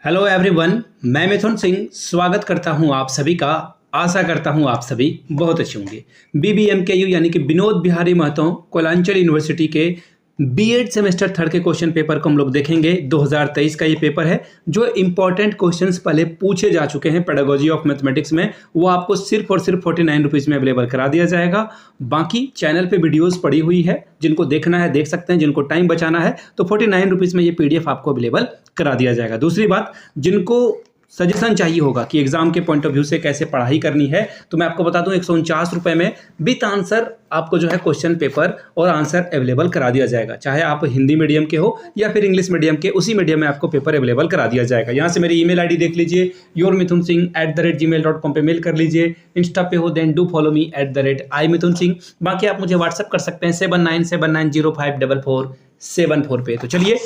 Hello everyone, मैं मिथुन सिंह स्वागत करता हूं आप सभी का। आशा करता हूं आप सभी बहुत अच्छे होंगे। BBMKU यानी कि विनोद बिहारी महतो कोयलांचल यूनिवर्सिटी के बीएड सेमेस्टर थर्ड के क्वेश्चन पेपर को हम लोग देखेंगे। 2023 का ये पेपर है। जो इंपॉर्टेंट क्वेश्चंस पहले पूछे जा चुके हैं पेडागोजी ऑफ मैथमेटिक्स में, वो आपको सिर्फ और सिर्फ 49 रुपीज़ में अवेलेबल करा दिया जाएगा। बाकी चैनल पे वीडियोस पड़ी हुई है, जिनको देखना है देख सकते हैं, जिनको टाइम बचाना है तो 49 रुपीज़ में ये PDF आपको अवेलेबल करा दिया जाएगा। दूसरी बात, जिनको सजेशन चाहिए होगा कि एग्जाम के पॉइंट ऑफ व्यू से कैसे पढ़ाई करनी है, तो मैं आपको बता दूं 149 रुपये में विथ आंसर आपको जो है क्वेश्चन पेपर और आंसर अवेलेबल करा दिया जाएगा। चाहे आप हिंदी मीडियम के हो या फिर इंग्लिश मीडियम के, उसी मीडियम में आपको पेपर अवेलेबल करा दिया जाएगा। यहाँ से मेरी ईमेल आईडी देख लीजिए, yourmithunsingh@gmail.com पे मेल कर लीजिए। इंस्टा पे हो then do follow me @imithunsingh। बाकी आप मुझे व्हाट्सअप कर सकते हैं 7979054474 पे। तो चलिए,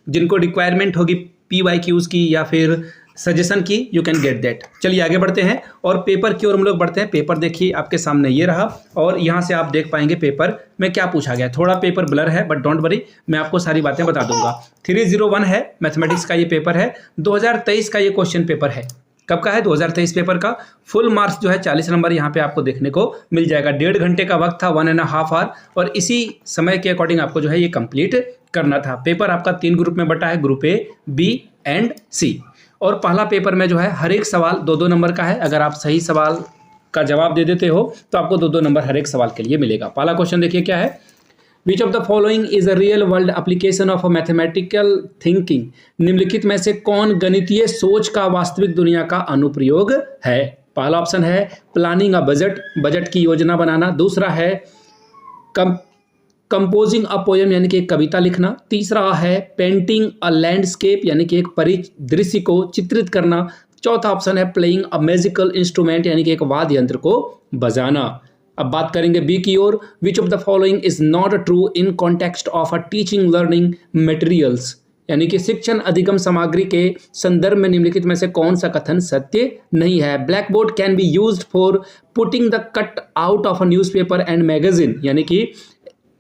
जिनको रिक्वायरमेंट होगी PYQs की या फिर सजेशन की, यू कैन गेट दैट। चलिए आगे बढ़ते हैं और पेपर की ओर हम लोग बढ़ते हैं। पेपर देखिए आपके सामने ये रहा और यहाँ से आप देख पाएंगे पेपर में क्या पूछा गया। थोड़ा पेपर ब्लर है बट डोंट वरी, मैं आपको सारी बातें बता दूंगा। 301 है मैथमेटिक्स का ये पेपर है। 2023 का ये क्वेश्चन पेपर है। कब का है? 2023 पेपर का। फुल मार्क्स जो है 40 नंबर यहाँ पे आपको देखने को मिल जाएगा। 1.5 घंटे का वक्त था, 1.5 आवर, और इसी समय के अकॉर्डिंग आपको जो है ये कंप्लीट करना था। पेपर आपका 3 ग्रुप में बटा है, group A, B and C। और पहला पेपर में जो है हर एक सवाल 2-2 नंबर का है। अगर आप सही सवाल का जवाब दे देते हो तो आपको 2-2 नंबर हर एक सवाल के लिए मिलेगा। पहला क्वेश्चन देखिए क्या है। विच of the following is a real world application of a mathematical thinking? निम्नलिखित में से कौन गणितीय सोच का वास्तविक दुनिया का अनुप्रयोग है? पहला ऑप्शन है प्लानिंग अ बजट, बजट की योजना बनाना। दूसरा है कंपोजिंग अ पोएम यानी कि एक कविता लिखना। तीसरा है पेंटिंग अ लैंडस्केप यानी कि एक परिदृश्य को चित्रित करना। चौथा ऑप्शन है प्लेइंग अ म्यूजिकल इंस्ट्रूमेंट यानी कि एक वाद्य यंत्र को बजाना। अब बात करेंगे बी की ओर। Which of the following is not true in context of a teaching learning materials? यानी कि शिक्षण अधिगम सामग्री के संदर्भ में निम्नलिखित में से कौन सा कथन सत्य नहीं है? Black board can be used for putting the cut out of a newspaper and magazine, यानी कि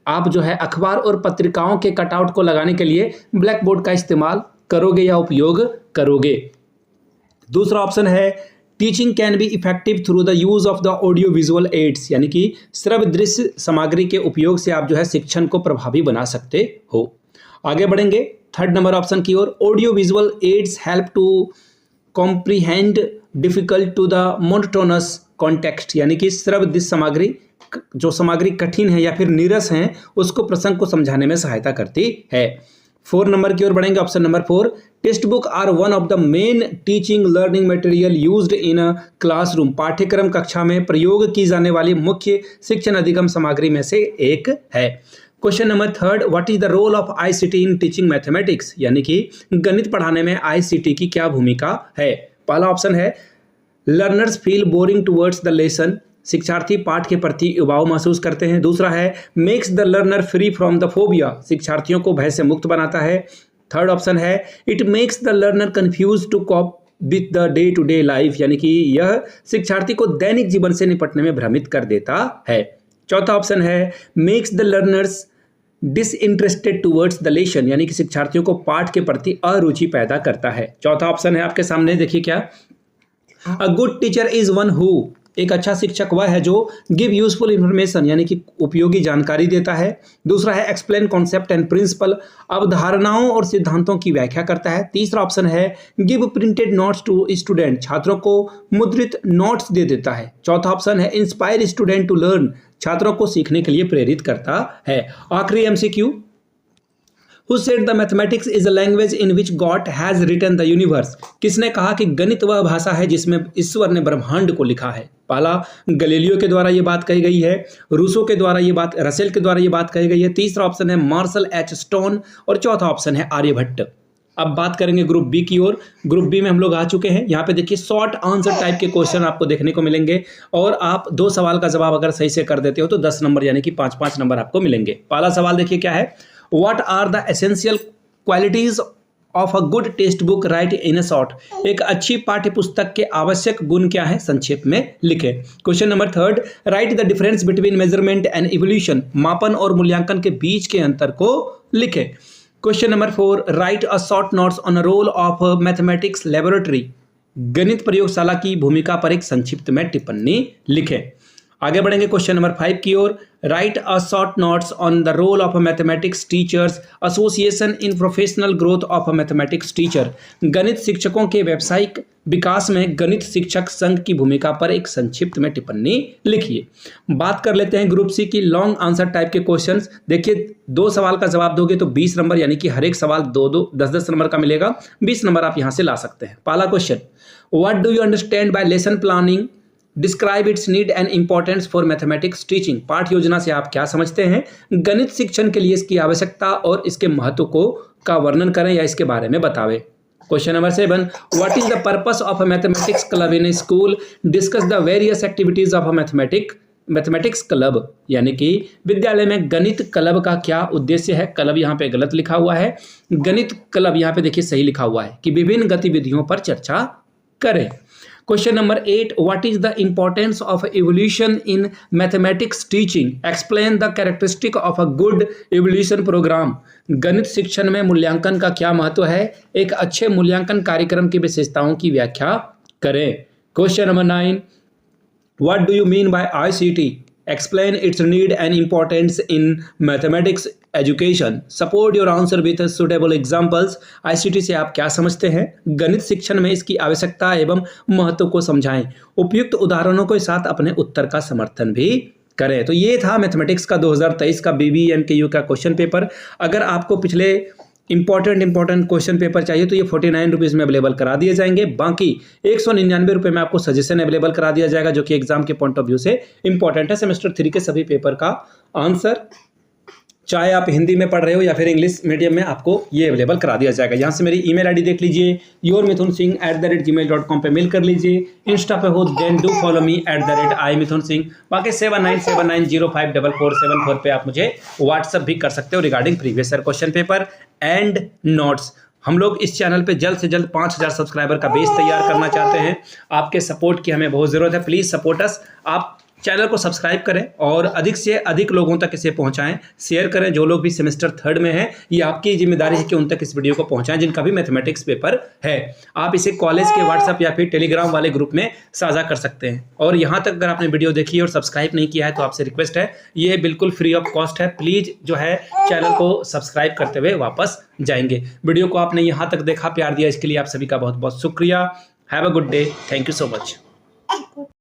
आप जो है अखबार और पत्रिकाओं के कटआउट को लगाने के लिए ब्लैक बोर्ड का इस्तेमाल करोगे या उपयोग करोगे। दूसरा ऑप्शन है teaching can be effective through the use of the audio visual ads, यानी कि श्रव्य दृश्य सामग्री के उपयोग से आप जो है शिक्षण को प्रभावी बना सकते हो। आगे बढ़ेंगे थर्ड नंबर ऑप्शन की ओर। Audio visual aids help to comprehend difficult to the monotonous context, यानी कि श्रव्य दृश्य सामग्री, जो सामग्री कठिन है या फिर नीरस है, उसको प्रसंग को समझाने में सहायता करती है। 4 नंबर की ओर बढ़ेंगे। Option number 4, textbook are one of the main teaching learning material used in a classroom. पाठ्यक्रम कक्षा में प्रयोग की जाने वाली मुख्य शिक्षण अधिगम सामग्री में से एक है। Question number 3, what is the role of ICT in teaching mathematics? यानी कि गणित पढ़ाने में ICT की क्या भूमिका है? पहला ऑप्शन है learners feel boring towards the lesson, शिक्षार्थी पाठ के प्रति उबाऊ महसूस करते हैं। दूसरा है makes the learner free from the phobia, शिक्षार्थियों को भय से मुक्त बनाता है। थर्ड ऑप्शन है it makes the learner confuse to cope with the day to day life, यानी कि यह शिक्षार्थी को दैनिक जीवन से निपटने में भ्रमित कर देता है। चौथा ऑप्शन है makes the learners disinterested towards the lesson, यानी कि शिक्षार्थियों को पाठ के प्रति अरुचि पैदा करता है। चौथा ऑप्शन है आपके सामने, देखिए क्या। A good teacher is one who, एक अच्छा शिक्षक वह है जो गिव यूजफुल इंफॉर्मेशन, यानी कि उपयोगी जानकारी देता है। दूसरा है एक्सप्लेन कॉन्सेप्ट एंड प्रिंसिपल, अवधारणाओं और सिद्धांतों की व्याख्या करता है। तीसरा ऑप्शन है give printed notes to student, छात्रों को मुद्रित नोट्स दे देता है। चौथा ऑप्शन है इंस्पायर स्टूडेंट टू लर्न, छात्रों को सीखने के लिए प्रेरित करता है। आखिरी MCQ, Who said the mathematics is a language in which God has written the universe? किसने कहा कि गणित वह भाषा है जिसमें ईश्वर ने ब्रह्मांड को लिखा है? पहला गैलीलियो के द्वारा ये बात कही गई है। रूसो के द्वारा ये बात, रसेल के द्वारा ये बात कही गई है। तीसरा ऑप्शन है मार्शल H स्टोन और चौथा ऑप्शन है आर्यभट्ट। अब बात करेंगे ग्रुप B की ओर। ग्रुप B में हम लोग आ चुके हैं। यहाँ पे देखिए शॉर्ट आंसर टाइप के क्वेश्चन आपको देखने को मिलेंगे और आप 2 सवाल का जवाब अगर सही से कर देते हो तो 10 नंबर यानी कि 5-5 नंबर आपको मिलेंगे। पहला सवाल देखिए क्या है। What are the essential qualities of a good text book right in a short? एक अच्छी पाठ्य पुस्तक के आवश्यक गुण क्या है, संक्षेप में लिखें। Question number 3, right the difference between measurement and evolution, मापन और मूल्यांकन के बीच के अंतर को लिखें। Question number 4, right a short notes on roll of mathematics laboratory, गणित प्रयोगशाला की भूमिका पर एक संक्षिप्त में टिप्पणी लिखें। आगे बढ़ेंगे क्वेश्चन नंबर 5 की ओर। Write a short notes on the role of mathematics teachers association in professional growth of mathematics teacher, गणित शिक्षकों के व्यावसायिक विकास में गणित शिक्षक संघ की भूमिका पर एक संक्षिप्त में टिप्पणी लिखिए। बात कर लेते हैं ग्रुप सी की लॉन्ग आंसर टाइप के क्वेश्चंस। देखिए 2 सवाल का जवाब दोगे तो 20 नंबर, यानी कि हर एक सवाल 10-10 नंबर का मिलेगा। 20 नंबर आप यहां से ला सकते हैं। पहला question, what do you understand by lesson planning, describe it's need and importance for mathematics teaching, पाठ योजना से आप क्या समझते हैं, गणित शिक्षण के लिए इसकी आवश्यकता और इसके महत्व को का वर्णन करें या इसके बारे में बतावें। Question number 7, what is the purpose of a mathematics club in school, discuss the various activities of a mathematics club, यानी कि विद्यालय में गणित क्लब का क्या उद्देश्य है। क्लब यहाँ पे गलत लिखा हुआ है, गणित क्लब यहाँ पे देखिए सही लिखा हुआ है कि विभिन्न गतिविधियों पर चर्चा करें। Question number 8, what is the importance of evolution in mathematics teaching, explain the characteristic of a good evolution program, गणित शिक्षण में मूल्यांकन का क्या महत्व है, एक अच्छे मूल्यांकन कार्यक्रम की विशेषताओं की व्याख्या करें। Question number 9, what do you mean by ICT, explain its need and importance in mathematics education, support your answer with suitable examples, ICT से आप क्या समझते हैं, गणित शिक्षण में इसकी आवश्यकता एवं महत्व को समझाएं, उपयुक्त उदाहरणों के साथ अपने उत्तर का समर्थन भी करें। तो ये था मैथमेटिक्स का 2023 का BBMKU का क्वेश्चन पेपर। अगर आपको पिछले इंपॉर्टेंट क्वेश्चन पेपर चाहिए तो ये 49 रुपीज़ में अवेलेबल करा दिए जाएंगे। बाकी 199 रुपये में आपको सजेशन अवेलेबल करा दिया जाएगा, जो कि एग्जाम के पॉइंट ऑफ व्यू से इंपॉर्टेंट है। सेमेस्टर 3 के सभी पेपर का आंसर, चाहे आप हिंदी में पढ़ रहे हो या फिर इंग्लिश मीडियम में, आपको ये अवेलेबल करा दिया जाएगा। यहाँ से मेरी ईमेल आईडी देख लीजिए, yourmithunsingh@gmail.com पे मेल कर लीजिए। इंस्टा पे हो then do follow me @imithunsingh। बाकी 7979054474 पे आप मुझे व्हाट्सअप भी कर सकते हो regarding previous year question paper and notes. हम लोग इस चैनल पे जल्द से जल्द 5000 सब्सक्राइबर का बेस तैयार करना चाहते हैं। आपके सपोर्ट की हमें बहुत ज़रूरत है। Please support us. आप चैनल को सब्सक्राइब करें और अधिक से अधिक लोगों तक इसे पहुंचाएं, शेयर करें। जो लोग भी सेमेस्टर 3 में हैं, ये आपकी जिम्मेदारी है कि उन तक इस वीडियो को पहुंचाएं जिनका भी मैथमेटिक्स पेपर है। आप इसे कॉलेज के व्हाट्सएप या फिर टेलीग्राम वाले ग्रुप में साझा कर सकते हैं। और यहाँ तक अगर आपने वीडियो देखी और सब्सक्राइब नहीं किया है तो आपसे रिक्वेस्ट है, ये बिल्कुल फ्री ऑफ कॉस्ट है। प्लीज़ जो है चैनल को सब्सक्राइब करते हुए वापस जाएंगे। वीडियो को आपने यहाँ तक देखा, प्यार दिया, इसके लिए आप सभी का बहुत बहुत शुक्रिया। Have a good day. Thank you so much.